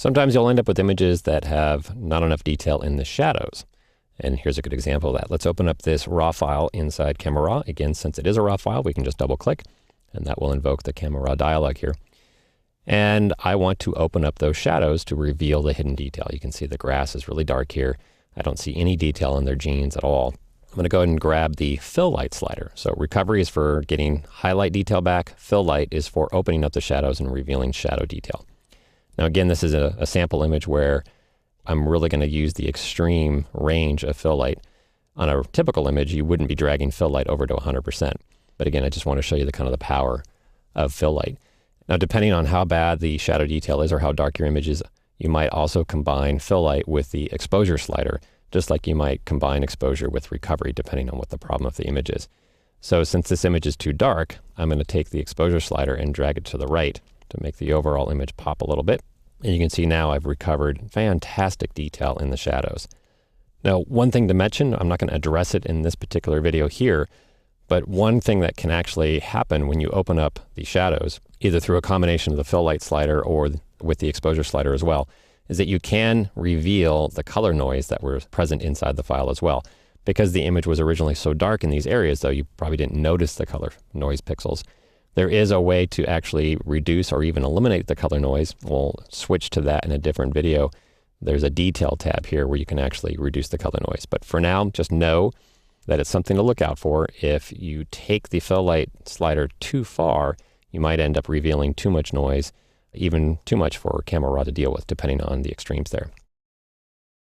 Sometimes you'll end up with images that have not enough detail in the shadows. And here's a good example of that. Let's open up this raw file inside Camera Raw. Again, since it is a raw file, we can just double click and that will invoke the Camera Raw dialog here. And I want to open up those shadows to reveal the hidden detail. You can see the grass is really dark here. I don't see any detail in their jeans at all. I'm going to go ahead and grab the fill light slider. So recovery is for getting highlight detail back. Fill light is for opening up the shadows and revealing shadow detail. Now again, this is a sample image where I'm really going to use the extreme range of fill light. On a typical image, you wouldn't be dragging fill light over to 100%. But again, I just want to show you the kind of the power of fill light. Now, depending on how bad the shadow detail is or how dark your image is, you might also combine fill light with the exposure slider, just like you might combine exposure with recovery, depending on what the problem of the image is. So since this image is too dark, I'm going to take the exposure slider and drag it to the right to make the overall image pop a little bit. And you can see now I've recovered fantastic detail in the shadows. Now, one thing to mention, I'm not going to address it in this particular video here, but one thing that can actually happen when you open up the shadows, either through a combination of the fill light slider or with the exposure slider as well, is that you can reveal the color noise that was present inside the file as well. Because the image was originally so dark in these areas, though, you probably didn't notice the color noise pixels. There is a way to actually reduce or even eliminate the color noise. We'll switch to that in a different video. There's a detail tab here where you can actually reduce the color noise. But for now, just know that it's something to look out for. If you take the fill light slider too far, you might end up revealing too much noise, even too much for Camera Raw to deal with, depending on the extremes there.